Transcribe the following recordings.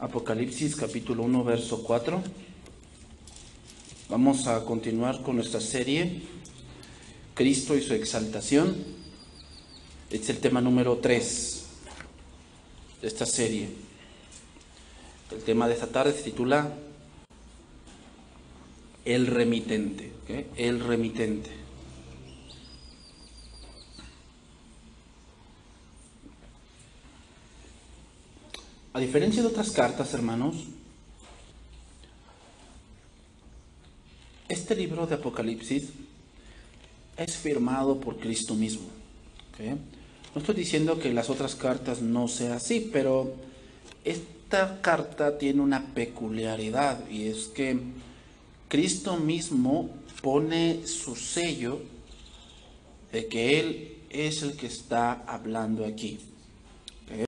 Apocalipsis capítulo 1, verso 4. Vamos a continuar con nuestra serie, Cristo y su exaltación. Este es el tema número 3 de esta serie. El tema de esta tarde se titula El remitente. ¿Okay? El remitente. A diferencia de otras cartas, hermanos, este libro de Apocalipsis es firmado por Cristo mismo. ¿Okay? No estoy diciendo que las otras cartas no sea así, pero esta carta tiene una peculiaridad, y es que Cristo mismo pone su sello de que Él es el que está hablando aquí. ¿Okay?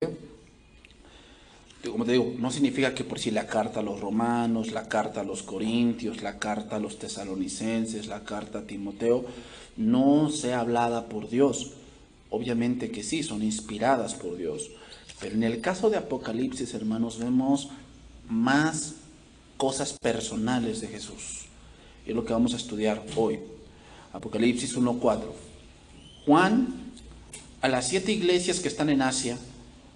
Como te digo, no significa que por si la carta a los romanos, la carta a los corintios, la carta a los tesalonicenses, la carta a Timoteo, no sea hablada por Dios. Obviamente que sí, son inspiradas por Dios. Pero en el caso de Apocalipsis, hermanos, vemos más cosas personales de Jesús. Y es lo que vamos a estudiar hoy. Apocalipsis 1:4. Juan, a las 7 iglesias que están en Asia,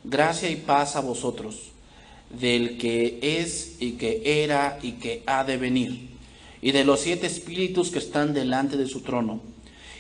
gracia y paz a vosotros, del que es y que era y que ha de venir, y de los 7 espíritus que están delante de su trono,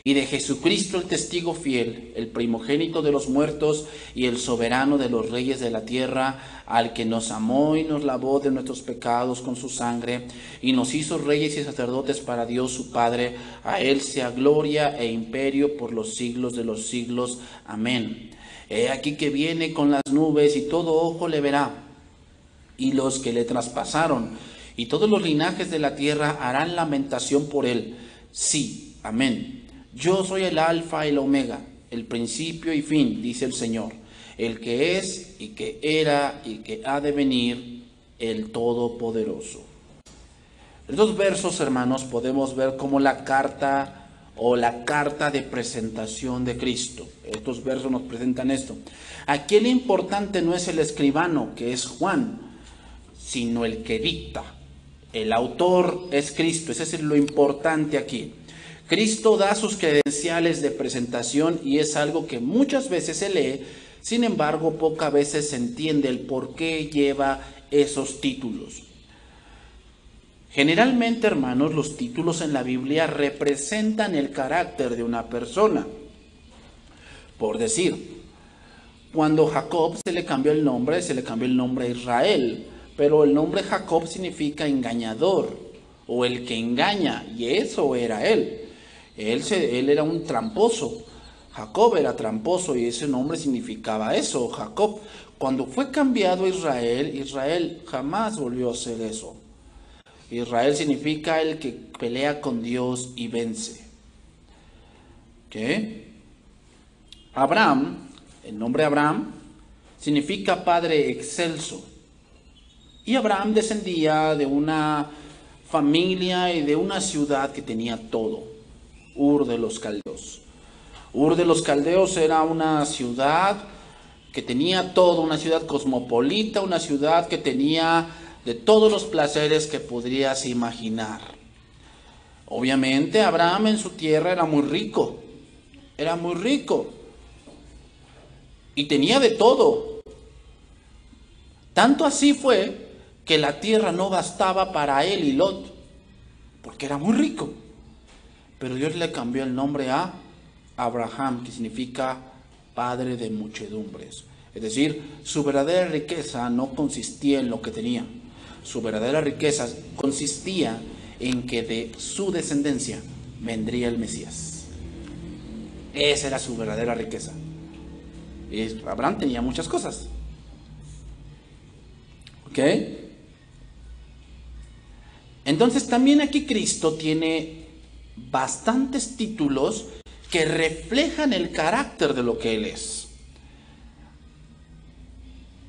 y de Jesucristo el testigo fiel, el primogénito de los muertos y el soberano de los reyes de la tierra, al que nos amó y nos lavó de nuestros pecados con su sangre, y nos hizo reyes y sacerdotes para Dios su Padre. A él sea gloria e imperio por los siglos de los siglos. Amén. He aquí que viene con las nubes, y todo ojo le verá, y los que le traspasaron, y todos los linajes de la tierra harán lamentación por él. Sí, amén. Yo soy el alfa y el omega, el principio y fin, dice el Señor, el que es y que era y que ha de venir, el Todopoderoso. En estos versos, hermanos, podemos ver cómo la carta de presentación de Cristo. Estos versos nos presentan esto. Aquí el importante no es el escribano, que es Juan, sino el que dicta. El autor es Cristo. Ese es lo importante aquí. Cristo da sus credenciales de presentación, y es algo que muchas veces se lee, sin embargo, pocas veces se entiende el por qué lleva esos títulos. Generalmente, hermanos, los títulos en la Biblia representan el carácter de una persona. Por decir, cuando Jacob se le cambió el nombre a Israel, pero el nombre Jacob significa engañador, o el que engaña, y eso era él. Él era un tramposo. Jacob era tramposo, y ese nombre significaba eso, Jacob. Cuando fue cambiado a Israel, Israel jamás volvió a ser eso. Israel significa el que pelea con Dios y vence. ¿Qué? Abraham, el nombre Abraham, significa padre excelso. Y Abraham descendía de una familia y de una ciudad que tenía todo, Ur de los Caldeos. Ur de los Caldeos era una ciudad que tenía todo, una ciudad cosmopolita, una ciudad que tenía de todos los placeres que podrías imaginar. Obviamente Abraham en su tierra era muy rico, y tenía de todo. Tanto así fue que la tierra no bastaba para él y Lot, porque era muy rico. Pero Dios le cambió el nombre a Abraham, que significa padre de muchedumbres. Es decir, su verdadera riqueza no consistía en lo que tenía. Su verdadera riqueza consistía en que de su descendencia vendría el Mesías. Esa era su verdadera riqueza. Y Abraham tenía muchas cosas. ¿Ok? Entonces también aquí Cristo tiene bastantes títulos que reflejan el carácter de lo que Él es.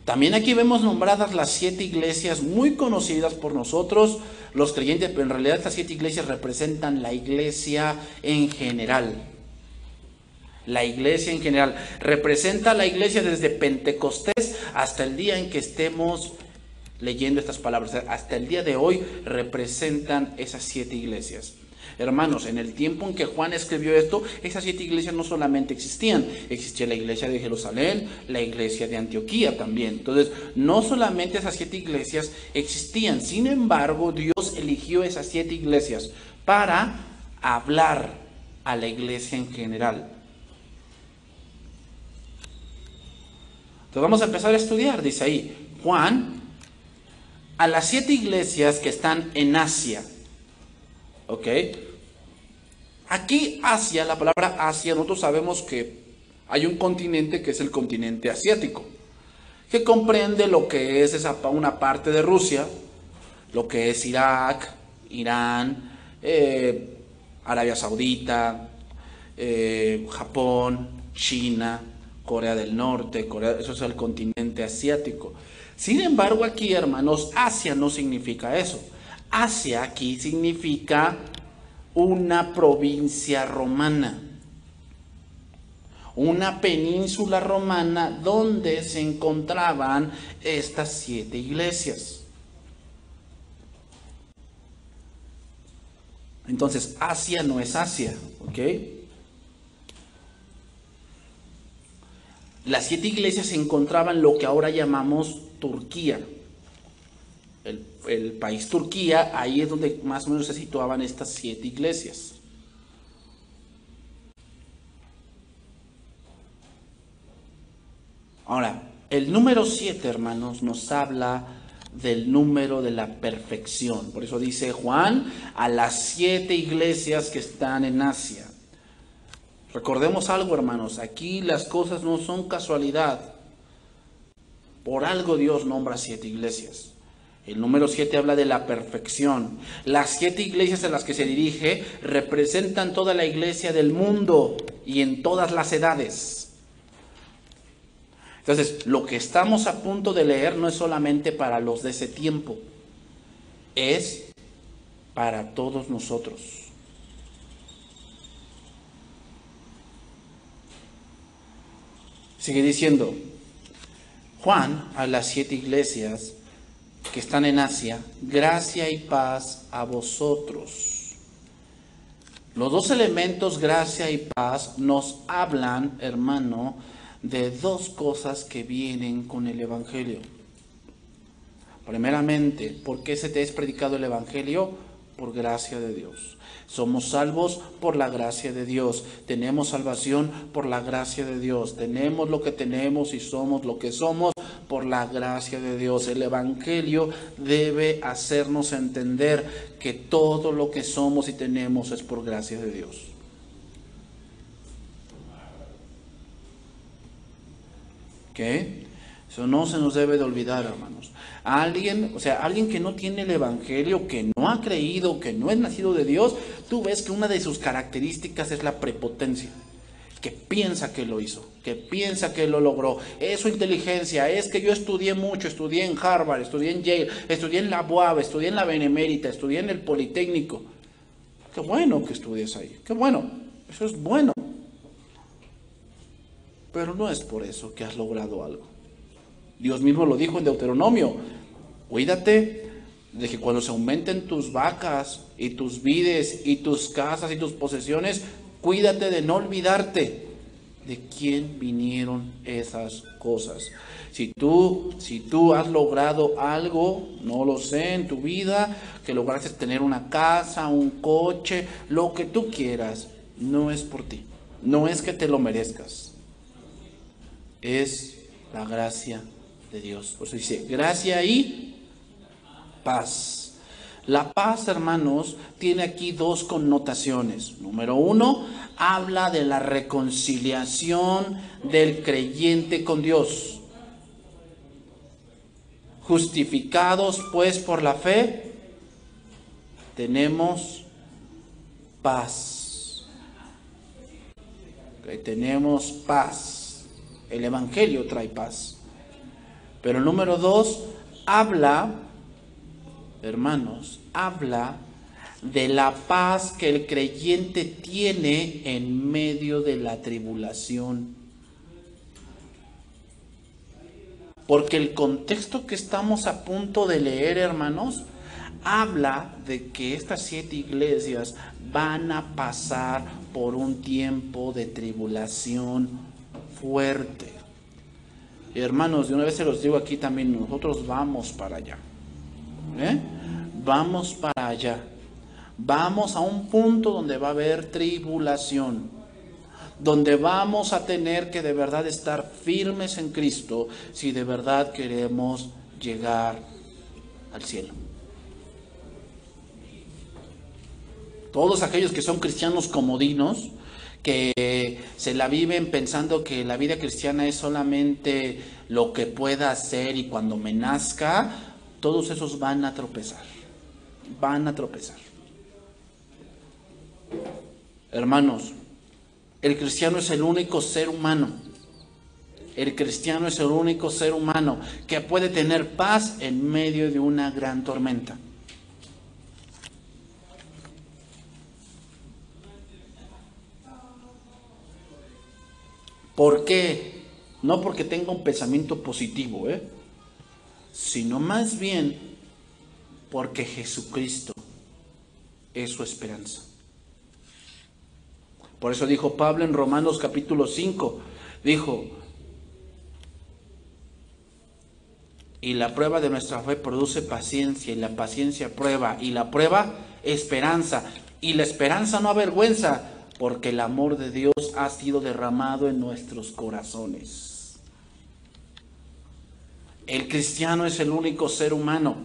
También aquí vemos nombradas las 7 iglesias muy conocidas por nosotros, los creyentes, pero en realidad estas 7 iglesias representan la iglesia en general. La iglesia en general representa la iglesia desde Pentecostés hasta el día en que estemos leyendo estas palabras. Hasta el día de hoy representan esas 7 iglesias. Hermanos, en el tiempo en que Juan escribió esto, esas 7 iglesias no solamente existían. Existía la iglesia de Jerusalén, la iglesia de Antioquía también. Entonces, no solamente esas 7 iglesias existían. Sin embargo, Dios eligió esas 7 iglesias para hablar a la iglesia en general. Entonces vamos a empezar a estudiar, dice ahí, Juan, a las 7 iglesias que están en Asia. ¿Ok? Aquí Asia, la palabra Asia, nosotros sabemos que hay un continente que es el continente asiático, que comprende lo que es una parte de Rusia, lo que es Irak, Irán, Arabia Saudita, Japón, China, Corea del Norte, eso es el continente asiático. Sin embargo, aquí, hermanos, Asia no significa eso. Asia aquí significa una provincia romana, una península romana donde se encontraban estas 7 iglesias. Entonces, Asia no es Asia, ¿ok? Las 7 iglesias se encontraban en lo que ahora llamamos Turquía. El país Turquía, ahí es donde más o menos se situaban estas 7 iglesias. Ahora, el número 7, hermanos, nos habla del número de la perfección. Por eso dice Juan a las 7 iglesias que están en Asia. Recordemos algo, hermanos, aquí las cosas no son casualidad. Por algo Dios nombra 7 iglesias. El número 7 habla de la perfección. Las 7 iglesias a las que se dirige representan toda la iglesia del mundo y en todas las edades. Entonces, lo que estamos a punto de leer no es solamente para los de ese tiempo, es para todos nosotros. Sigue diciendo, Juan a las 7 iglesias que están en Asia, gracia y paz a vosotros. Los dos elementos, gracia y paz, nos hablan, hermano, de 2 cosas que vienen con el Evangelio. Primeramente, ¿por qué se te es predicado el Evangelio? Por gracia de Dios. Somos salvos por la gracia de Dios. Tenemos salvación por la gracia de Dios. Tenemos lo que tenemos y somos lo que somos por la gracia de Dios. El Evangelio debe hacernos entender que todo lo que somos y tenemos es por gracia de Dios. ¿Ok? Eso no se nos debe de olvidar, hermanos. Alguien que no tiene el Evangelio, que no ha creído, que no es nacido de Dios, tú ves que una de sus características es la prepotencia. Que piensa que lo hizo, que piensa que lo logró. Es su inteligencia, es que yo estudié mucho, estudié en Harvard, estudié en Yale, estudié en la UAB, estudié en la Benemérita, estudié en el Politécnico. Qué bueno que estudies ahí, qué bueno, eso es bueno. Pero no es por eso que has logrado algo. Dios mismo lo dijo en Deuteronomio, cuídate de que cuando se aumenten tus vacas y tus vides y tus casas y tus posesiones, cuídate de no olvidarte de quién vinieron esas cosas. Si tú has logrado algo, no lo sé, en tu vida, que lograste tener una casa, un coche, lo que tú quieras, no es por ti, no es que te lo merezcas, es la gracia de Dios. Por eso dice, gracia y paz. La paz, hermanos, tiene aquí 2 connotaciones. Número 1, habla de la reconciliación del creyente con Dios. Justificados pues por la fe, tenemos paz. Okay, tenemos paz. El Evangelio trae paz. Pero el número 2 habla, hermanos, habla de la paz que el creyente tiene en medio de la tribulación. Porque el contexto que estamos a punto de leer, hermanos, habla de que estas 7 iglesias van a pasar por un tiempo de tribulación fuerte. Y hermanos, de una vez se los digo aquí también, nosotros vamos para allá. Vamos para allá. Vamos a un punto donde va a haber tribulación, donde vamos a tener que de verdad estar firmes en Cristo si de verdad queremos llegar al cielo. Todos aquellos que son cristianos comodinos, que se la viven pensando que la vida cristiana es solamente lo que pueda hacer y cuando me nazca, todos esos van a tropezar. Van a tropezar. Hermanos, el cristiano es el único ser humano. El cristiano es el único ser humano que puede tener paz en medio de una gran tormenta. ¿Por qué? No porque tenga un pensamiento positivo, sino más bien porque Jesucristo es su esperanza. Por eso dijo Pablo en Romanos capítulo 5, dijo, y la prueba de nuestra fe produce paciencia, y la paciencia prueba, y la prueba esperanza, y la esperanza no avergüenza, porque el amor de Dios ha sido derramado en nuestros corazones. El cristiano es el único ser humano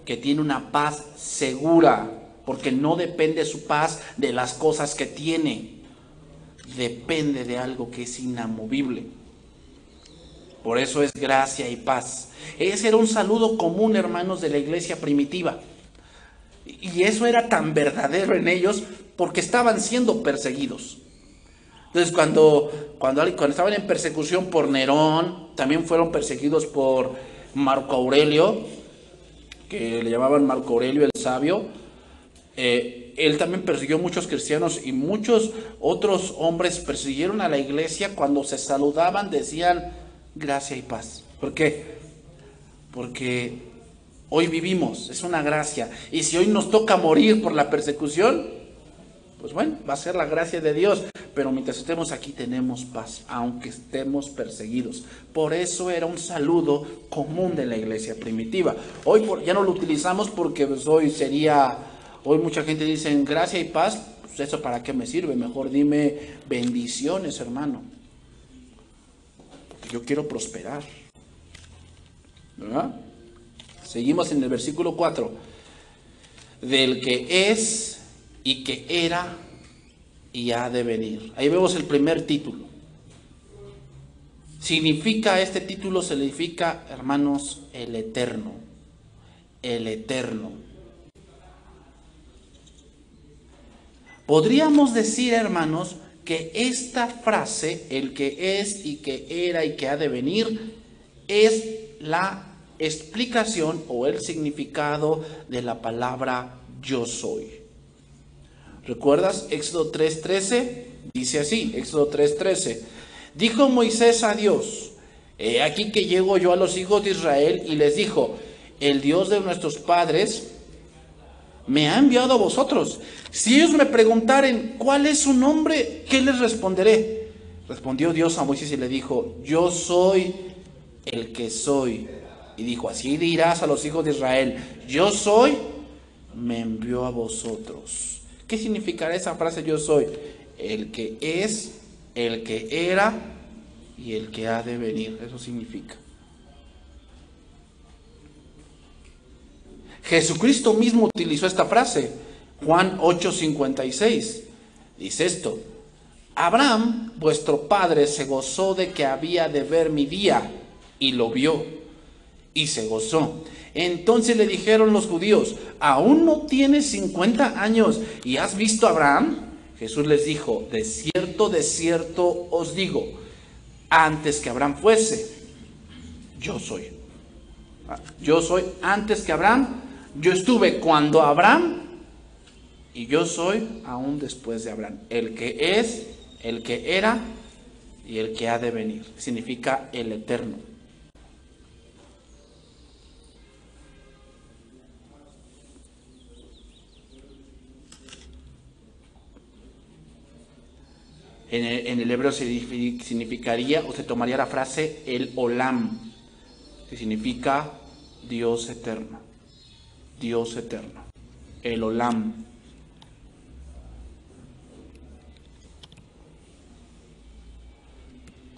que tiene una paz segura, porque no depende su paz de las cosas que tiene, depende de algo que es inamovible. Por eso es gracia y paz. Ese era un saludo común, hermanos, de la iglesia primitiva. Y eso era tan verdadero en ellos porque estaban siendo perseguidos. Entonces cuando estaban en persecución por Nerón, también fueron perseguidos por Marco Aurelio, que le llamaban Marco Aurelio el Sabio. Él también persiguió muchos cristianos y muchos otros hombres persiguieron a la iglesia. Cuando se saludaban decían gracia y paz. ¿Por qué? Porque hoy vivimos, es una gracia. Y si hoy nos toca morir por la persecución, pues bueno, va a ser la gracia de Dios. Pero mientras estemos aquí tenemos paz, aunque estemos perseguidos. Por eso era un saludo común de la iglesia primitiva. Hoy ya no lo utilizamos porque pues, hoy mucha gente dice gracia y paz. Pues eso para qué me sirve, mejor dime bendiciones, hermano. Porque yo quiero prosperar. ¿Verdad? Seguimos en el versículo 4. Del que es y que era y ha de venir. Ahí vemos el primer título. Este título significa, hermanos, el eterno. El eterno. Podríamos decir, hermanos, que esta frase, el que es y que era y que ha de venir, es la explicación o el significado de la palabra yo soy. ¿Recuerdas? Éxodo 3:13 dice así, Éxodo 3:13. Dijo Moisés a Dios, he aquí que llego yo a los hijos de Israel y les dijo, el Dios de nuestros padres me ha enviado a vosotros. Si ellos me preguntaren cuál es su nombre, ¿qué les responderé? Respondió Dios a Moisés y le dijo, yo soy el que soy. Y dijo, así dirás a los hijos de Israel, yo soy, me envió a vosotros. ¿Qué significará esa frase yo soy? El que es, el que era y el que ha de venir. Eso significa. Jesucristo mismo utilizó esta frase. Juan 8:56. Dice esto. Abraham, vuestro padre, se gozó de que había de ver mi día y lo vio y se gozó. Entonces le dijeron los judíos, ¿aún no tienes 50 años y has visto a Abraham? Jesús les dijo, de cierto os digo, antes que Abraham fuese, yo soy. Yo soy antes que Abraham, yo estuve cuando Abraham y yo soy aún después de Abraham. El que es, el que era y el que ha de venir. Significa el eterno. En el hebreo significaría, o se tomaría la frase el Olam, que significa Dios eterno. Dios eterno. El Olam.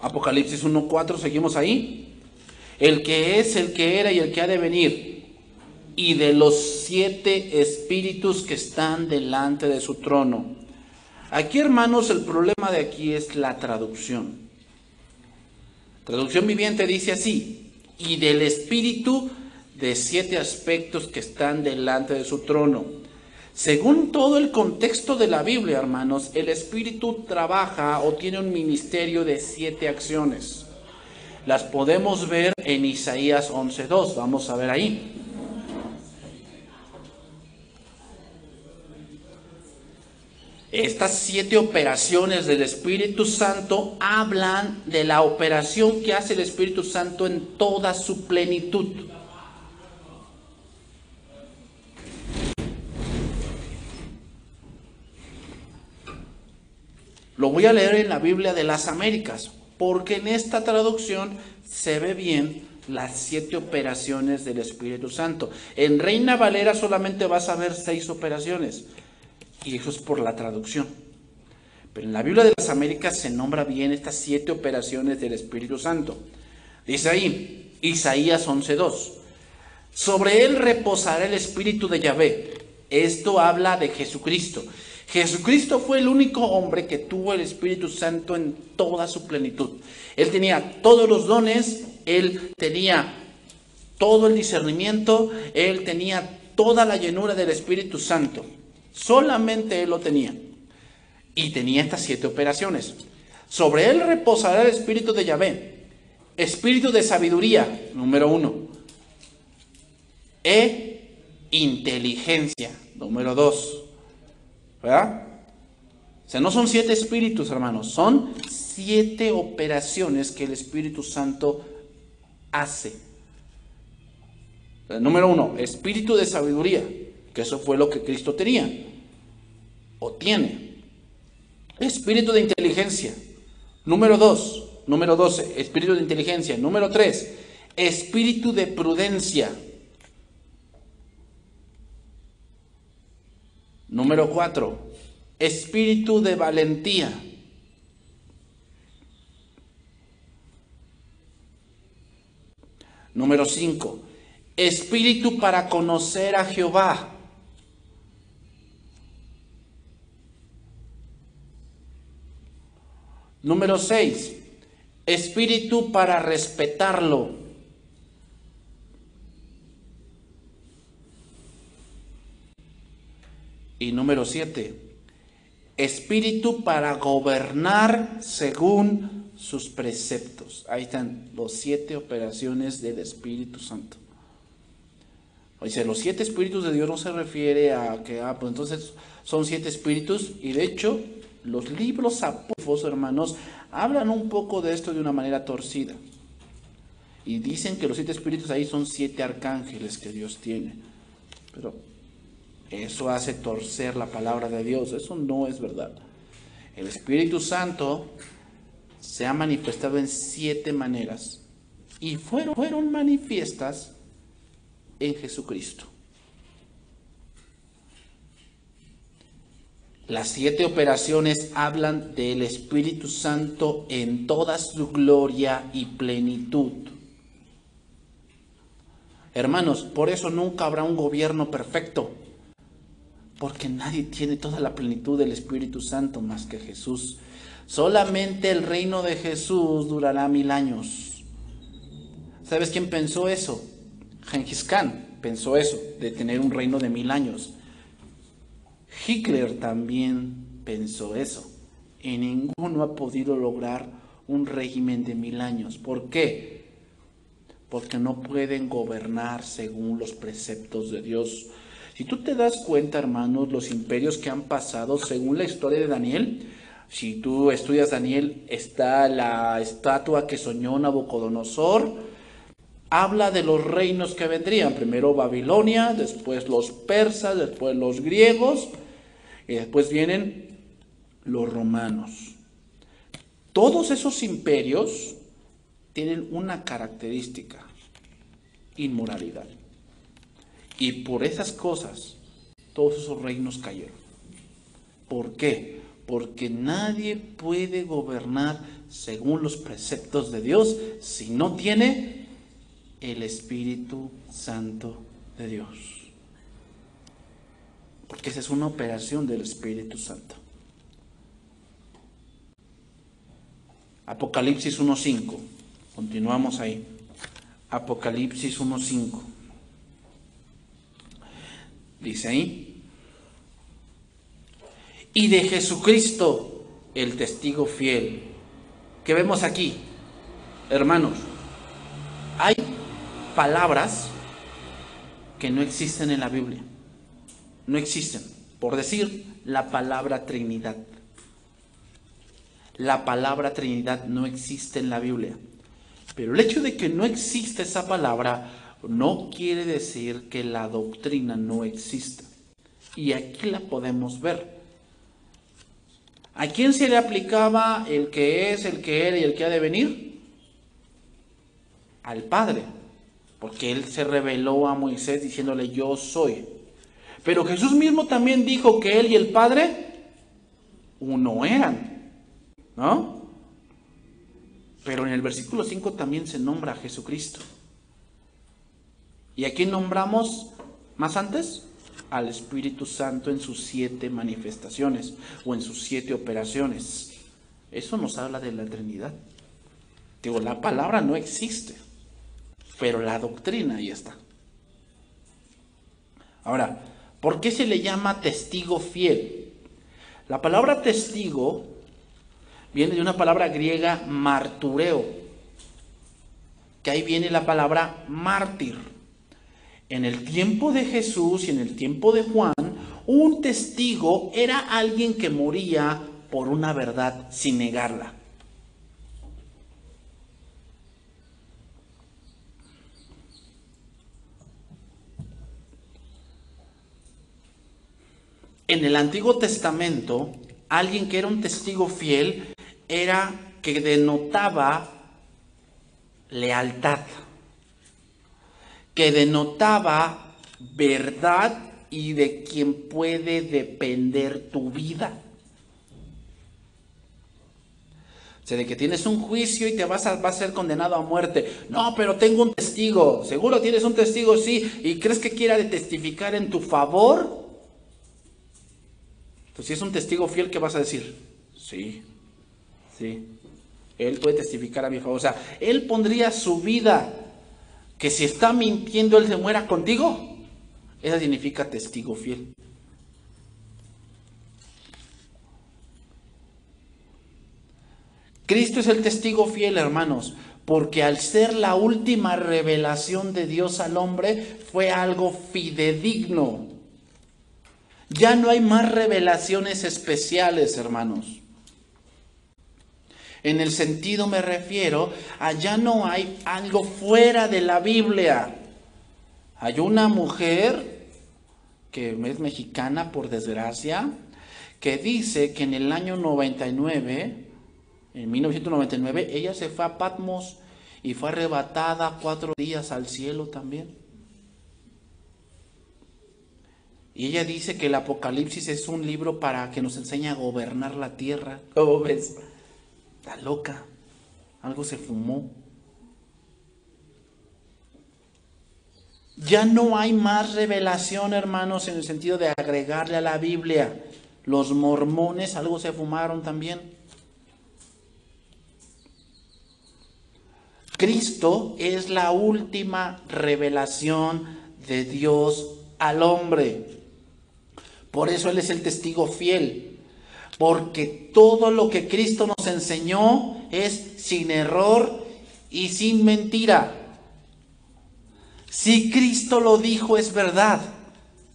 Apocalipsis 1:4, seguimos ahí. El que es, el que era y el que ha de venir, y de los 7 espíritus que están delante de su trono. Aquí, hermanos, el problema de aquí es la traducción. Traducción viviente dice así: y del espíritu de 7 aspectos que están delante de su trono. Según todo el contexto de la Biblia, hermanos, el espíritu trabaja o tiene un ministerio de 7 acciones. Las podemos ver en Isaías 11:2. Vamos a ver ahí. Estas 7 operaciones del Espíritu Santo hablan de la operación que hace el Espíritu Santo en toda su plenitud. Lo voy a leer en la Biblia de las Américas, porque en esta traducción se ve bien las 7 operaciones del Espíritu Santo. En Reina Valera solamente vas a ver 6 operaciones, y eso es por la traducción. Pero en la Biblia de las Américas se nombra bien estas 7 operaciones del Espíritu Santo. Dice ahí, Isaías 11:2, sobre él reposará el Espíritu de Yahvé. Esto habla de Jesucristo. Jesucristo fue el único hombre que tuvo el Espíritu Santo en toda su plenitud. Él tenía todos los dones, él tenía todo el discernimiento, él tenía toda la llenura del Espíritu Santo. Solamente él lo tenía. Y tenía estas 7 operaciones. Sobre él reposará el Espíritu de Yahvé. Espíritu de sabiduría, número 1. Inteligencia, número 2. ¿Verdad? O sea, no son 7 espíritus, hermanos, son 7 operaciones que el Espíritu Santo hace. Número 1, espíritu de sabiduría, que eso fue lo que Cristo tenía, o tiene. Espíritu de inteligencia. Número 12, espíritu de inteligencia. Número 3, espíritu de prudencia. Número 4, espíritu de valentía. Número 5, espíritu para conocer a Jehová. Número 6, espíritu para respetarlo. Y número 7, espíritu para gobernar según sus preceptos. Ahí están los 7 operaciones del Espíritu Santo. Dice, los 7 espíritus de Dios no se refiere a que, pues entonces son 7 espíritus. Y de hecho, los libros apócrifos, hermanos, hablan un poco de esto de una manera torcida. Y dicen que los 7 espíritus ahí son 7 arcángeles que Dios tiene. Pero eso hace torcer la palabra de Dios. Eso no es verdad. El Espíritu Santo se ha manifestado en 7 maneras y fueron manifiestas en Jesucristo. Las 7 operaciones hablan del Espíritu Santo en toda su gloria y plenitud. Hermanos, por eso nunca habrá un gobierno perfecto. Porque nadie tiene toda la plenitud del Espíritu Santo más que Jesús. Solamente el reino de Jesús durará 1000 años. ¿Sabes quién pensó eso? Gengis Khan pensó eso, de tener un reino de 1000 años. Hitler también pensó eso. Y ninguno ha podido lograr un régimen de 1000 años. ¿Por qué? Porque no pueden gobernar según los preceptos de Dios. Si tú te das cuenta, hermanos, los imperios que han pasado, según la historia de Daniel, si tú estudias Daniel, está la estatua que soñó Nabucodonosor, habla de los reinos que vendrían, primero Babilonia, después los persas, después los griegos, y después vienen los romanos. todos esos imperios tienen una característica: inmoralidad. Y por esas cosas, todos esos reinos cayeron. ¿Por qué? Porque nadie puede gobernar según los preceptos de Dios si no tiene el Espíritu Santo de Dios. Porque esa es una operación del Espíritu Santo. Apocalipsis 1:5. Continuamos ahí. Apocalipsis 1:5. Dice ahí: y de Jesucristo, el testigo fiel. ¿Qué vemos aquí, hermanos? Hay palabras que no existen en la Biblia. No existen. Por decir, la palabra Trinidad. La palabra Trinidad no existe en la Biblia. Pero el hecho de que no existe esa palabra no quiere decir que la doctrina no exista. Y aquí la podemos ver. ¿A quién se le aplicaba el que es, el que era y el que ha de venir? Al Padre. Porque Él se reveló a Moisés diciéndole: yo soy. Pero Jesús mismo también dijo que Él y el Padre uno eran, ¿no? Pero en el versículo 5 también se nombra a Jesucristo. ¿Y a quién nombramos más antes? Al Espíritu Santo en sus 7 manifestaciones o en sus 7 operaciones. Eso nos habla de la Trinidad. Digo, la palabra no existe, pero la doctrina ahí está. Ahora, ¿por qué se le llama testigo fiel? La palabra testigo viene de una palabra griega martureo, que ahí viene la palabra mártir. En el tiempo de Jesús y en el tiempo de Juan, un testigo era alguien que moría por una verdad sin negarla. En el Antiguo Testamento, alguien que era un testigo fiel era que denotaba lealtad, que denotaba verdad y de quien puede depender tu vida. O sea, de que tienes un juicio y te vas a ser condenado a muerte. No, pero tengo un testigo. ¿Seguro tienes un testigo? Sí. ¿Y crees que quiera testificar en tu favor? Entonces, si es un testigo fiel, ¿qué vas a decir? Sí, sí. Él puede testificar a mi favor. O sea, él pondría su vida, que si está mintiendo, él se muera contigo. Eso significa testigo fiel. Cristo es el testigo fiel, hermanos, porque al ser la última revelación de Dios al hombre, fue algo fidedigno. Ya no hay más revelaciones especiales, hermanos. En el sentido me refiero a ya no hay algo fuera de la Biblia. Hay una mujer que es mexicana, por desgracia, que dice que en el año 99, en 1999, ella se fue a Patmos y fue arrebatada 4 días al cielo también. Y ella dice que el Apocalipsis es un libro para que nos enseñe a gobernar la tierra. ¿Cómo ves? Está loca. Algo se fumó. Ya no hay más revelación, hermanos, en el sentido de agregarle a la Biblia. Los mormones algo se fumaron también. Cristo es la última revelación de Dios al hombre. Por eso Él es el testigo fiel. Porque todo lo que Cristo nos enseñó es sin error y sin mentira. Si Cristo lo dijo, es verdad.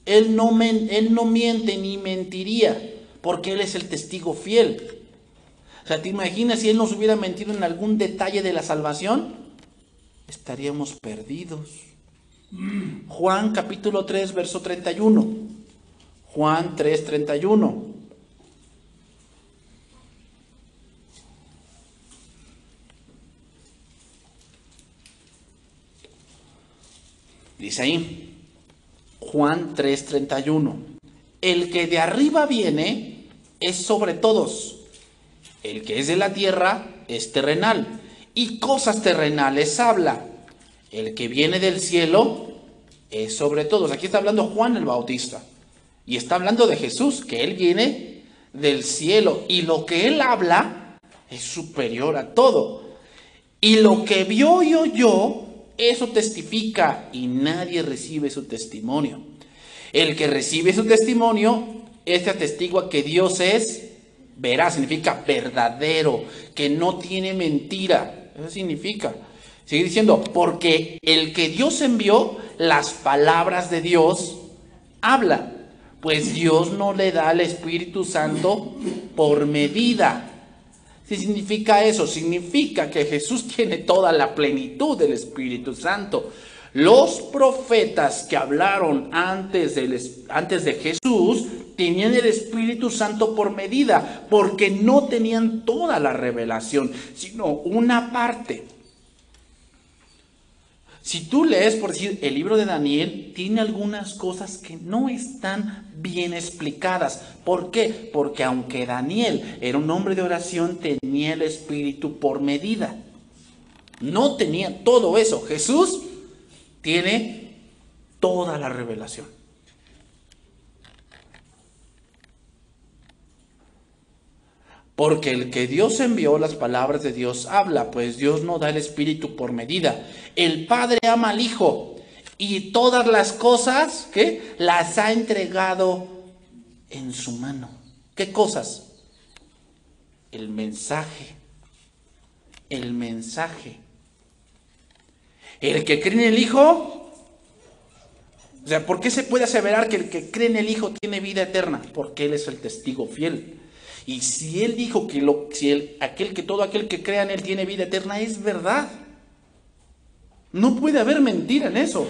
Él no miente ni mentiría, porque Él es el testigo fiel. O sea, ¿te imaginas si Él nos hubiera mentido en algún detalle de la salvación? Estaríamos perdidos. Juan capítulo 3, verso 31. Juan 3, 31. Dice ahí, Juan 3:31, el que de arriba viene es sobre todos, el que es de la tierra es terrenal, y cosas terrenales habla. El que viene del cielo es sobre todos. Aquí está hablando Juan el Bautista, y está hablando de Jesús, que Él viene del cielo, y lo que Él habla es superior a todo. Y lo que vio y oyó, eso testifica, y nadie recibe su testimonio. El que recibe su testimonio, este atestigua que Dios es veraz, significa verdadero, que no tiene mentira. Eso significa. Sigue diciendo, porque el que Dios envió, las palabras de Dios habla. Pues Dios no le da al Espíritu Santo por medida. ¿Qué significa eso? Significa que Jesús tiene toda la plenitud del Espíritu Santo. Los profetas que hablaron antes de Jesús tenían el Espíritu Santo por medida, porque no tenían toda la revelación, sino una parte. Si tú lees, por decir, el libro de Daniel, tiene algunas cosas que no están bien explicadas. ¿Por qué? Porque aunque Daniel era un hombre de oración, tenía el Espíritu por medida. No tenía todo eso. Jesús tiene toda la revelación. Porque el que Dios envió, las palabras de Dios habla, pues Dios no da el Espíritu por medida. El Padre ama al Hijo y todas las cosas, ¿qué? Las ha entregado en su mano. ¿Qué cosas? El mensaje. El mensaje. El que cree en el Hijo, o sea, ¿por qué se puede aseverar que el que cree en el Hijo tiene vida eterna? Porque Él es el testigo fiel. Y si Él dijo que todo aquel que crea en Él tiene vida eterna, es verdad. No puede haber mentira en eso.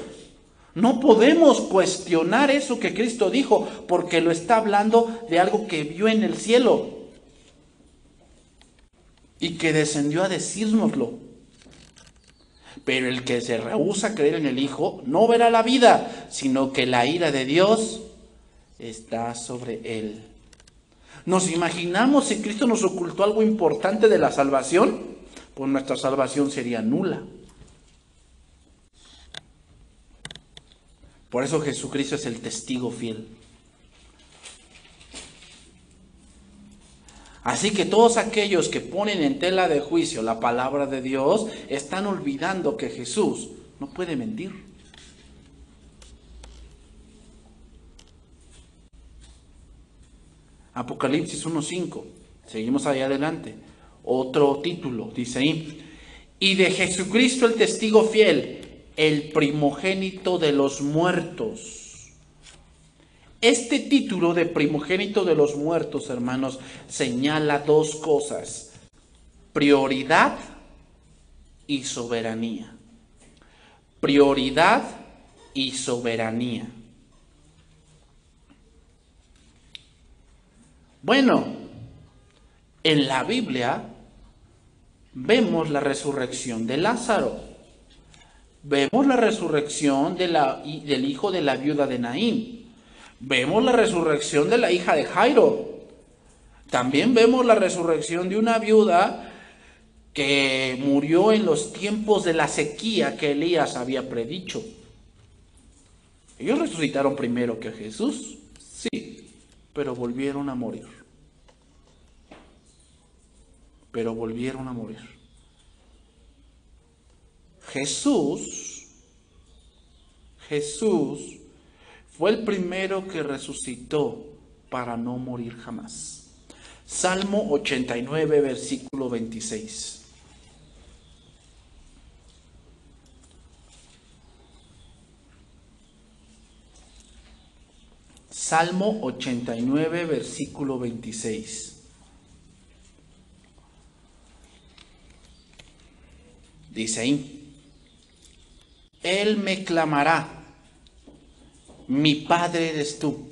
No podemos cuestionar eso que Cristo dijo, porque lo está hablando de algo que vio en el cielo y que descendió a decírnoslo. Pero el que se rehúsa a creer en el Hijo no verá la vida, sino que la ira de Dios está sobre él. ¿Nos imaginamos si Cristo nos ocultó algo importante de la salvación? Pues nuestra salvación sería nula. Por eso Jesucristo es el testigo fiel. Así que todos aquellos que ponen en tela de juicio la palabra de Dios están olvidando que Jesús no puede mentir. Apocalipsis 1:5. Seguimos ahí adelante. Otro título, dice ahí. Y de Jesucristo el testigo fiel, el primogénito de los muertos. Este título de primogénito de los muertos, hermanos, señala dos cosas: prioridad y soberanía. Prioridad y soberanía. Bueno, en la Biblia vemos la resurrección de Lázaro. Vemos la resurrección del hijo de la viuda de Naín. Vemos la resurrección de la hija de Jairo. También vemos la resurrección de una viuda que murió en los tiempos de la sequía que Elías había predicho. Ellos resucitaron primero que Jesús, sí, pero volvieron a morir. Jesús fue el primero que resucitó para no morir jamás. Salmo 89, versículo 26. Salmo 89, versículo 26. Dice ahí: Él me clamará, mi Padre eres tú,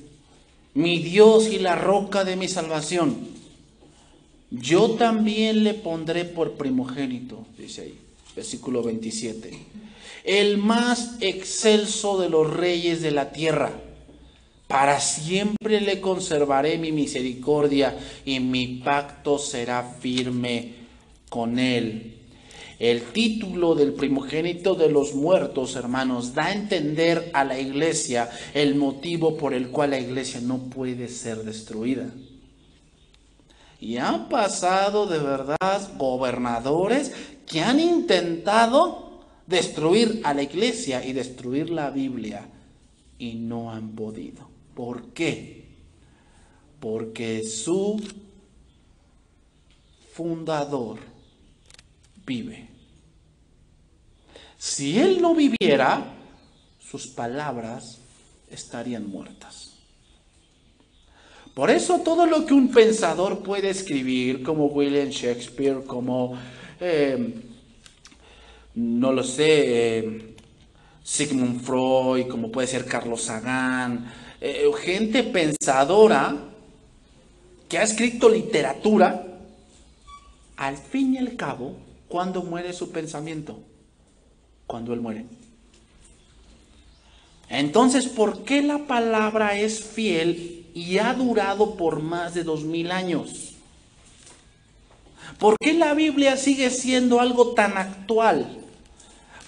mi Dios y la roca de mi salvación. Yo también le pondré por primogénito, dice ahí. versículo 27. El más excelso de los reyes de la tierra. Para siempre le conservaré mi misericordia y mi pacto será firme con él. El título del primogénito de los muertos, hermanos, da a entender a la iglesia el motivo por el cual la iglesia no puede ser destruida. Y han pasado de verdad gobernadores que han intentado destruir a la iglesia y destruir la Biblia y no han podido. ¿Por qué? Porque su fundador vive. Si él no viviera, sus palabras estarían muertas. Por eso todo lo que un pensador puede escribir, como William Shakespeare, como, no lo sé, Sigmund Freud, como puede ser Carlos Sagan, gente pensadora que ha escrito literatura, al fin y al cabo, ¿cuándo muere su pensamiento? Cuando él muere. Entonces, ¿por qué la palabra es fiel y ha durado por más de 2000 años? ¿Por qué la Biblia sigue siendo algo tan actual?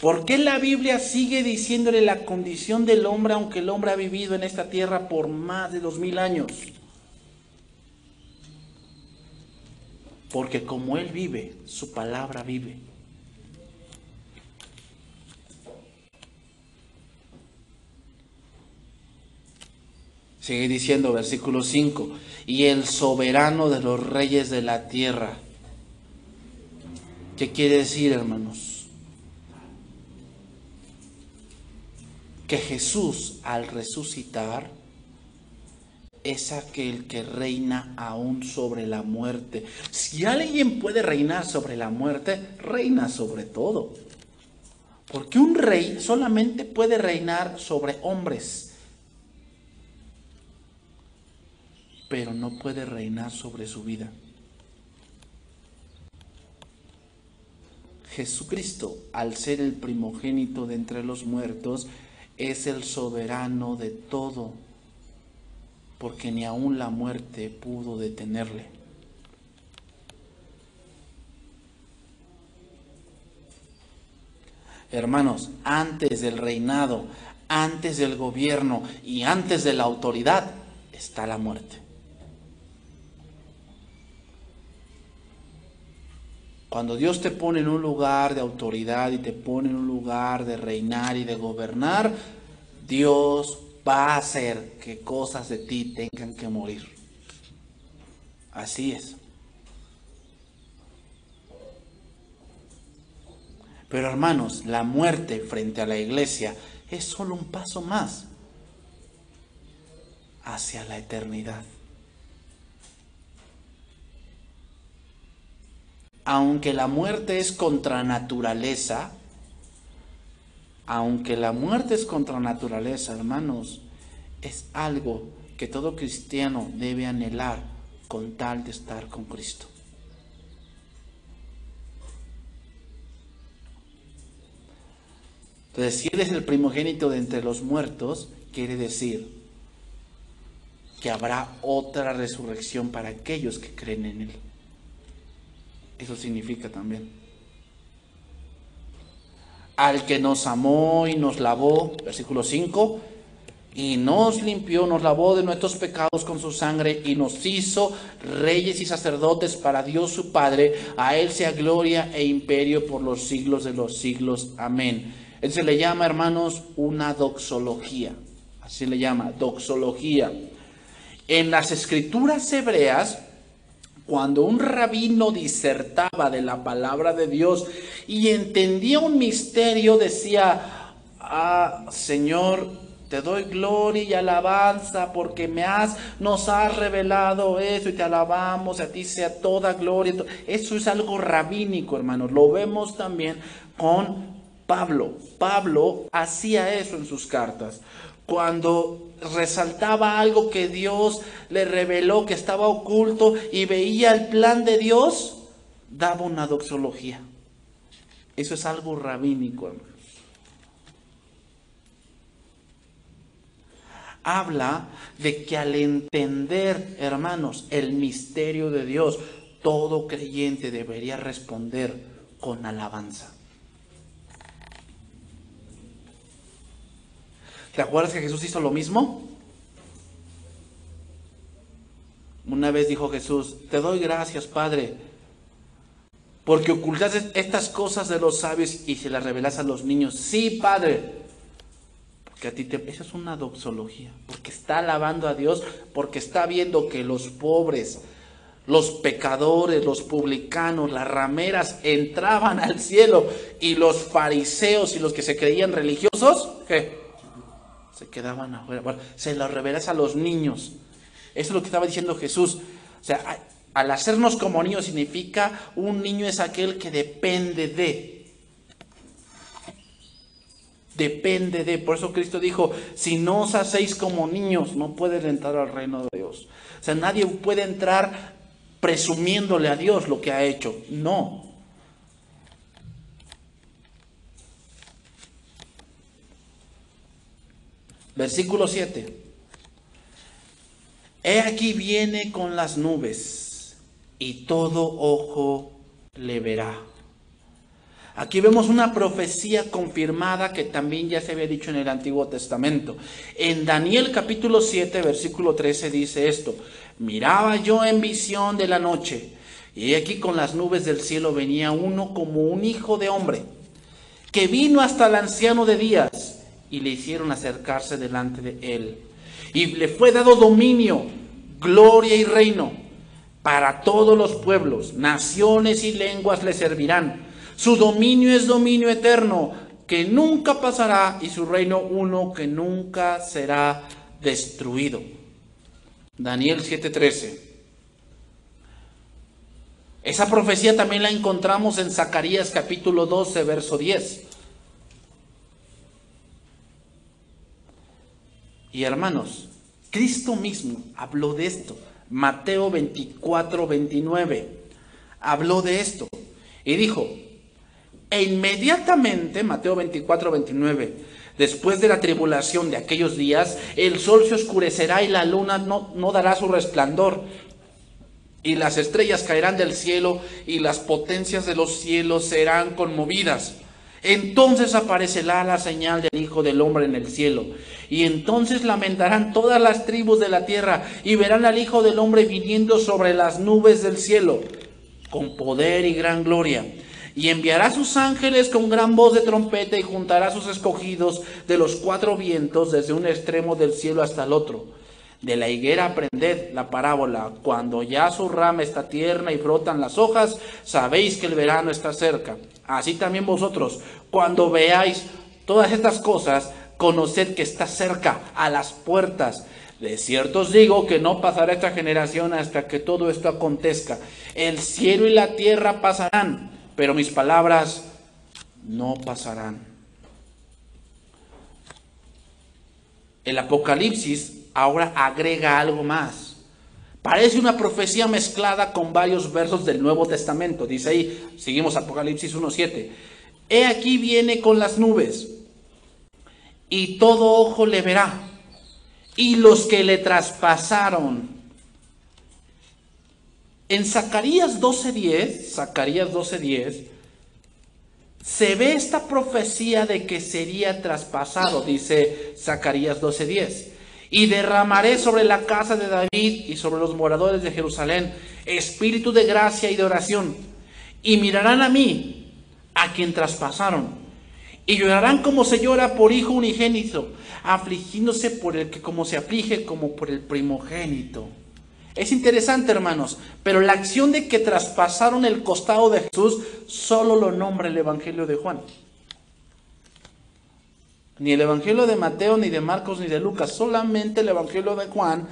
¿Por qué la Biblia sigue diciéndole la condición del hombre, aunque el hombre ha vivido en esta tierra por más de 2000 años? Porque como Él vive, su palabra vive. Sigue diciendo versículo 5, y el soberano de los reyes de la tierra. ¿Qué quiere decir, hermanos? Que Jesús, al resucitar, es aquel que reina aún sobre la muerte. Si alguien puede reinar sobre la muerte, reina sobre todo. Porque un rey solamente puede reinar sobre hombres, pero no puede reinar sobre su vida. Jesucristo, al ser el primogénito de entre los muertos, es el soberano de todo, porque ni aun la muerte pudo detenerle. Hermanos, antes del reinado, antes del gobierno y antes de la autoridad está la muerte. Cuando Dios te pone en un lugar de autoridad y te pone en un lugar de reinar y de gobernar, Dios va a hacer que cosas de ti tengan que morir. Así es. Pero hermanos, la muerte frente a la iglesia es solo un paso más hacia la eternidad. Aunque la muerte es contra naturaleza, hermanos, es algo que todo cristiano debe anhelar con tal de estar con Cristo. Entonces, si Él es el primogénito de entre los muertos, quiere decir que habrá otra resurrección para aquellos que creen en Él. Eso significa también. Al que nos amó y nos lavó, versículo 5, y nos limpió, nos lavó de nuestros pecados con su sangre y nos hizo reyes y sacerdotes para Dios su Padre. A Él sea gloria e imperio por los siglos de los siglos. Amén. Él se le llama, hermanos, una doxología. Así le llama, doxología. En las escrituras hebreas, cuando un rabino disertaba de la palabra de Dios y entendía un misterio, decía: Señor, te doy gloria y alabanza porque nos has revelado eso y te alabamos, a ti sea toda gloria. Eso es algo rabínico, hermanos. Lo vemos también con Pablo. Pablo hacía eso en sus cartas. Cuando resaltaba algo que Dios le reveló, que estaba oculto, y veía el plan de Dios, daba una doxología. Eso es algo rabínico, hermanos. Habla de que al entender, hermanos, el misterio de Dios, todo creyente debería responder con alabanza. ¿Te acuerdas que Jesús hizo lo mismo? Una vez dijo Jesús: te doy gracias, Padre, porque ocultaste estas cosas de los sabios y se las revelas a los niños. Sí, Padre, porque a ti te... Eso es una doxología, porque está alabando a Dios, porque está viendo que los pobres, los pecadores, los publicanos, las rameras entraban al cielo, y los fariseos y los que se creían religiosos, ¿qué? Se quedaban afuera. Bueno, se lo revelas a los niños. Eso es lo que estaba diciendo Jesús. O sea, al hacernos como niños significa, un niño es aquel que depende de. Depende de. Por eso Cristo dijo: si no os hacéis como niños, no pueden entrar al reino de Dios. O sea, nadie puede entrar presumiéndole a Dios lo que ha hecho. No. Versículo 7. He aquí viene con las nubes, y todo ojo le verá. Aquí vemos una profecía confirmada que también ya se había dicho en el Antiguo Testamento. En Daniel capítulo 7, versículo 13 dice esto: miraba yo en visión de la noche, y aquí con las nubes del cielo venía uno como un hijo de hombre, que vino hasta el anciano de días, y le hicieron acercarse delante de él. Y le fue dado dominio, gloria y reino para todos los pueblos, naciones y lenguas le servirán. Su dominio es dominio eterno, que nunca pasará, y su reino uno que nunca será destruido. Daniel 7:13. Esa profecía también la encontramos en Zacarías capítulo 12, verso 10. Y hermanos, Cristo mismo habló de esto. Mateo 24, 29. Habló de esto. Y dijo: e inmediatamente, Mateo 24, 29, después de la tribulación de aquellos días, el sol se oscurecerá y la luna no dará su resplandor. Y las estrellas caerán del cielo y las potencias de los cielos serán conmovidas. Entonces aparecerá la señal del Hijo del Hombre en el cielo. Y entonces lamentarán todas las tribus de la tierra y verán al Hijo del Hombre viniendo sobre las nubes del cielo con poder y gran gloria. Y enviará sus ángeles con gran voz de trompeta y juntará a sus escogidos de los cuatro vientos desde un extremo del cielo hasta el otro. De la higuera aprended la parábola: cuando ya su rama está tierna y brotan las hojas, sabéis que el verano está cerca. Así también vosotros, cuando veáis todas estas cosas, conoced que está cerca, a las puertas. De cierto os digo que no pasará esta generación hasta que todo esto acontezca. El cielo y la tierra pasarán, pero mis palabras no pasarán. El Apocalipsis ahora agrega algo más. Parece una profecía mezclada con varios versos del Nuevo Testamento. Dice ahí, seguimos Apocalipsis 1:7. He aquí viene con las nubes, y todo ojo le verá, y los que le traspasaron. En Zacarías 12:10, se ve esta profecía de que sería traspasado. Dice Zacarías 12:10. Y derramaré sobre la casa de David y sobre los moradores de Jerusalén espíritu de gracia y de oración. Y mirarán a mí, a quien traspasaron. Y llorarán como se llora por hijo unigénito, afligiéndose por el que como se aflige como por el primogénito. Es interesante, hermanos, pero la acción de que traspasaron el costado de Jesús solo lo nombra el Evangelio de Juan. Ni el Evangelio de Mateo, ni de Marcos, ni de Lucas. Solamente el Evangelio de Juan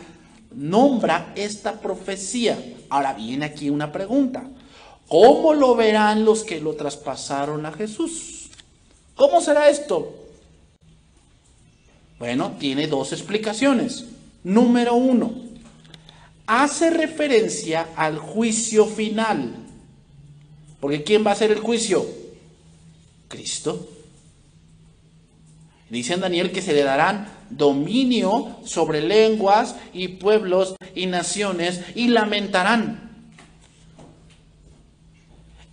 nombra esta profecía. Ahora viene aquí una pregunta: ¿cómo lo verán los que lo traspasaron a Jesús? ¿Cómo será esto? Bueno, tiene dos explicaciones. Número 1, hace referencia al juicio final. Porque ¿quién va a hacer el juicio? Cristo. Dice en Daniel que se le darán dominio sobre lenguas y pueblos y naciones y lamentarán.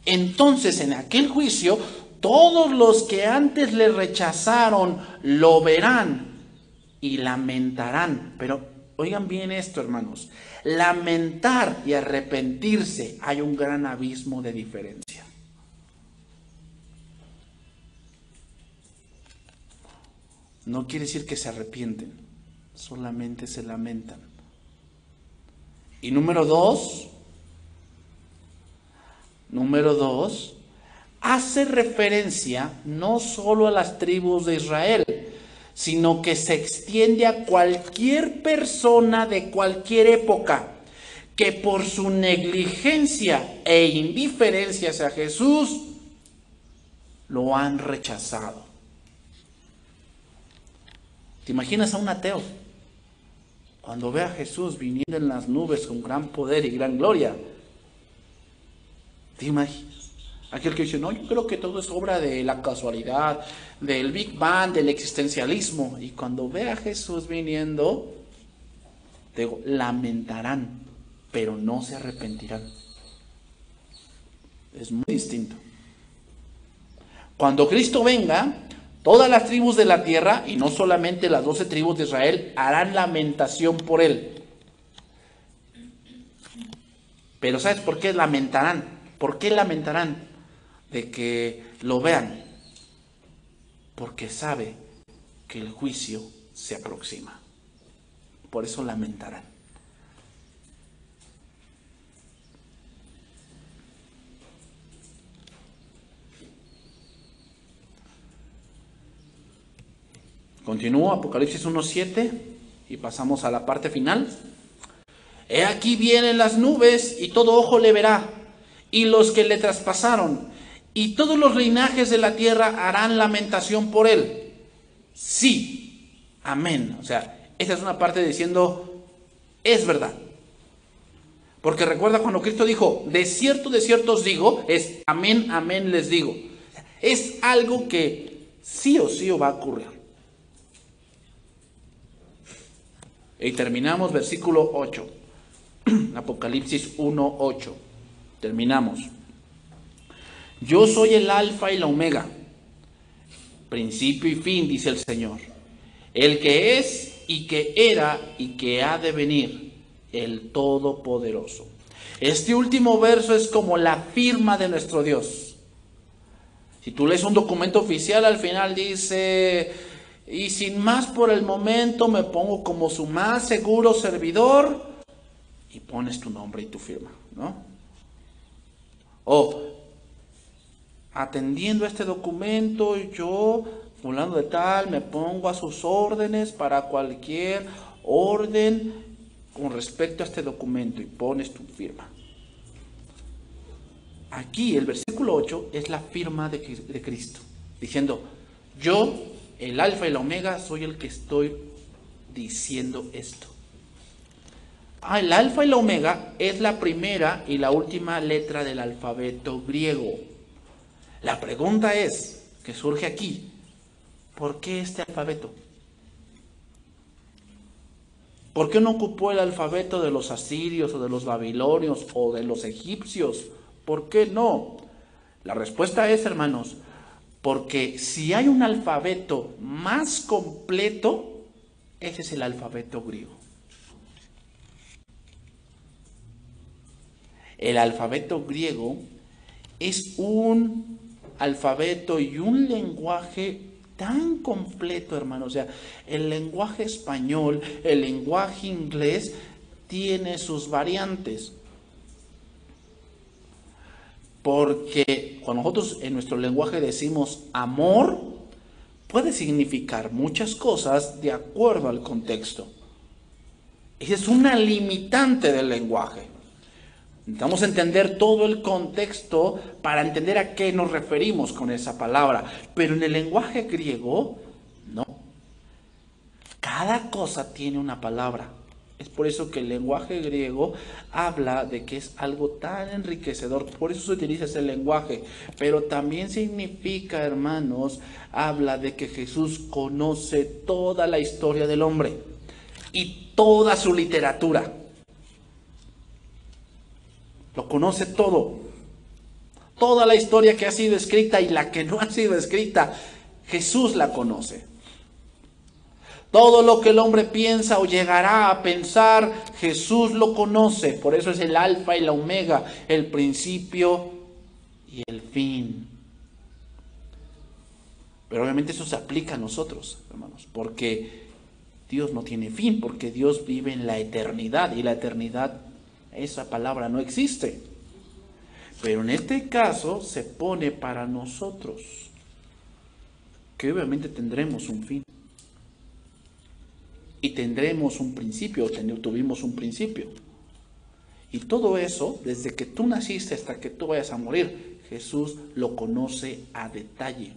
Entonces, en aquel juicio, todos los que antes le rechazaron lo verán y lamentarán. Pero oigan bien esto, hermanos. Lamentar y arrepentirse, hay un gran abismo de diferencia. No quiere decir que se arrepienten, solamente se lamentan. Y número dos, hace referencia no solo a las tribus de Israel, sino que se extiende a cualquier persona de cualquier época que por su negligencia e indiferencia hacia Jesús lo han rechazado. ¿Te imaginas a un ateo cuando ve a Jesús viniendo en las nubes con gran poder y gran gloria? ¿Te imaginas? Aquel que dice, no, yo creo que todo es obra de la casualidad, del Big Bang, del existencialismo. Y cuando ve a Jesús viniendo, digo, lamentarán, pero no se arrepentirán. Es muy distinto. Cuando Cristo venga, todas las tribus de la tierra, y no solamente las 12 tribus de Israel, harán lamentación por él. Pero ¿sabes por qué lamentarán? ¿Por qué lamentarán? De que lo vean, porque sabe que el juicio se aproxima. Por eso lamentarán. Continúo, Apocalipsis 1:7, y pasamos a la parte final. He aquí vienen las nubes, y todo ojo le verá, y los que le traspasaron, y todos los linajes de la tierra harán lamentación por él. Sí, amén. O sea, esta es una parte diciendo, es verdad. Porque recuerda cuando Cristo dijo, de cierto os digo, es amén, amén les digo. Es algo que sí o sí va a ocurrir. Y terminamos versículo 8. Apocalipsis 1:8. Terminamos. Yo soy el alfa y la omega, principio y fin, dice el Señor, el que es y que era y que ha de venir, el Todopoderoso. Este último verso es como la firma de nuestro Dios. Si tú lees un documento oficial, al final dice, y sin más por el momento me pongo como su más seguro servidor, y pones tu nombre y tu firma, ¿no? O atendiendo a este documento, yo, fulano de tal, me pongo a sus órdenes para cualquier orden con respecto a este documento, y pones tu firma. Aquí el versículo 8 es la firma de Cristo, diciendo, yo, el alfa y la omega, soy el que estoy diciendo esto. El alfa y la omega es la primera y la última letra del alfabeto griego. La pregunta es, que surge aquí, ¿por qué este alfabeto? ¿Por qué no ocupó el alfabeto de los asirios o de los babilonios o de los egipcios? ¿Por qué no? La respuesta es, hermanos, porque si hay un alfabeto más completo, ese es el alfabeto griego. El alfabeto griego es un alfabeto y un lenguaje tan completo, hermano. O sea, el lenguaje español, el lenguaje inglés tiene sus variantes. Porque cuando nosotros en nuestro lenguaje decimos amor, puede significar muchas cosas de acuerdo al contexto. Esa es una limitante del lenguaje. Necesitamos entender todo el contexto para entender a qué nos referimos con esa palabra. Pero en el lenguaje griego, no. Cada cosa tiene una palabra. Es por eso que el lenguaje griego habla de que es algo tan enriquecedor, por eso se utiliza ese lenguaje, pero también significa, hermanos, habla de que Jesús conoce toda la historia del hombre y toda su literatura. Lo conoce todo. Toda la historia que ha sido escrita y la que no ha sido escrita, Jesús la conoce. Todo lo que el hombre piensa o llegará a pensar, Jesús lo conoce. Por eso es el alfa y la omega, el principio y el fin. Pero obviamente eso se aplica a nosotros, hermanos, porque Dios no tiene fin, porque Dios vive en la eternidad y la eternidad, esa palabra no existe. Pero en este caso se pone para nosotros, que obviamente tendremos un fin. Y tendremos un principio, tuvimos un principio. Y todo eso, desde que tú naciste hasta que tú vayas a morir, Jesús lo conoce a detalle.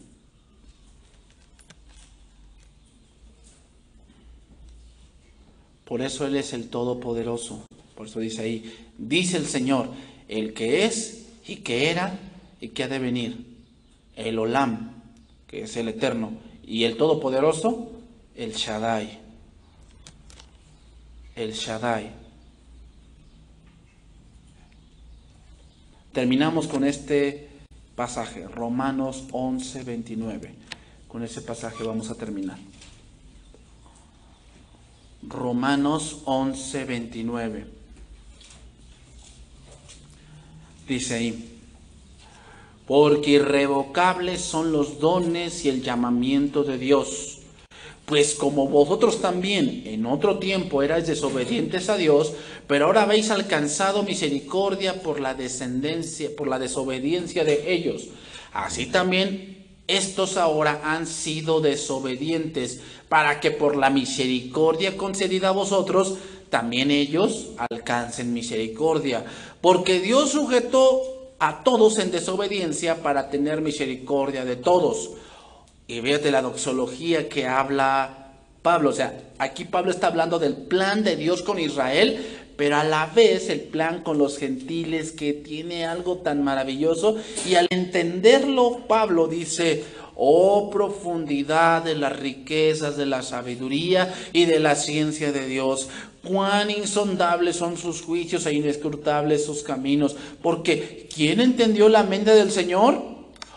Por eso Él es el Todopoderoso. Por eso dice ahí, dice el Señor, el que es y que era y que ha de venir. El Olam, que es el Eterno. Y el Todopoderoso, el Shaddai. El Shaddai. Terminamos con este pasaje, Romanos 11:29. Con ese pasaje vamos a terminar. Romanos 11:29. Dice ahí, porque irrevocables son los dones y el llamamiento de Dios. Pues como vosotros también en otro tiempo erais desobedientes a Dios, pero ahora habéis alcanzado misericordia por la desobediencia de ellos. Así también estos ahora han sido desobedientes, para que por la misericordia concedida a vosotros, también ellos alcancen misericordia. Porque Dios sujetó a todos en desobediencia para tener misericordia de todos. Y fíjate la doxología que habla Pablo. O sea, aquí Pablo está hablando del plan de Dios con Israel, pero a la vez el plan con los gentiles, que tiene algo tan maravilloso. Y al entenderlo, Pablo dice, oh profundidad de las riquezas de la sabiduría y de la ciencia de Dios, cuán insondables son sus juicios e inescrutables sus caminos. Porque ¿quién entendió la mente del Señor?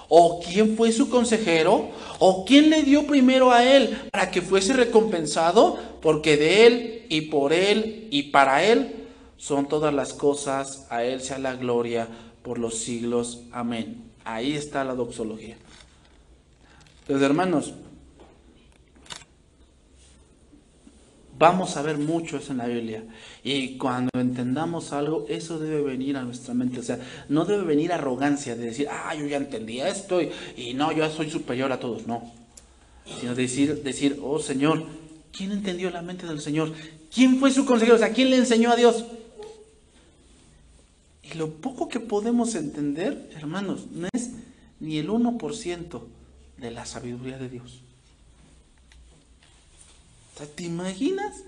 ¿O quién fue su consejero? ¿O quién le dio primero a él para que fuese recompensado? Porque de él y por él y para él son todas las cosas, a él sea la gloria por los siglos. Amén. Ahí está la doxología. Entonces, hermanos, vamos a ver mucho eso en la Biblia. Y cuando entendamos algo, eso debe venir a nuestra mente. O sea, no debe venir arrogancia de decir, yo ya entendí esto y no, yo soy superior a todos. No. Sino decir, oh Señor, ¿quién entendió la mente del Señor? ¿Quién fue su consejero? O sea, ¿quién le enseñó a Dios? Y lo poco que podemos entender, hermanos, no es ni el 1% de la sabiduría de Dios. O sea, ¿te imaginas?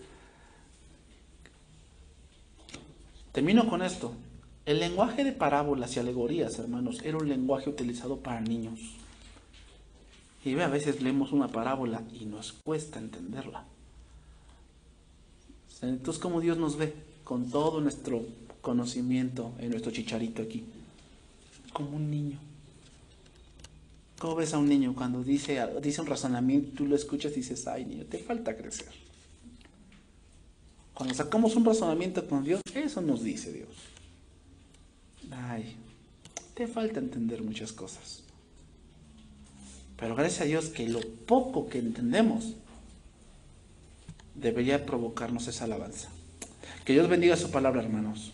Termino con esto. El lenguaje de parábolas y alegorías, hermanos, era un lenguaje utilizado para niños. Y a veces leemos una parábola y nos cuesta entenderla. Entonces, ¿cómo Dios nos ve? Con todo nuestro conocimiento en nuestro chicharito aquí. Como un niño. ¿Cómo ves a un niño cuando dice un razonamiento, tú lo escuchas y dices, ay niño, te falta crecer? Cuando sacamos un razonamiento con Dios, eso nos dice Dios. Ay, te falta entender muchas cosas. Pero gracias a Dios que lo poco que entendemos debería provocarnos esa alabanza. Que Dios bendiga su palabra, hermanos.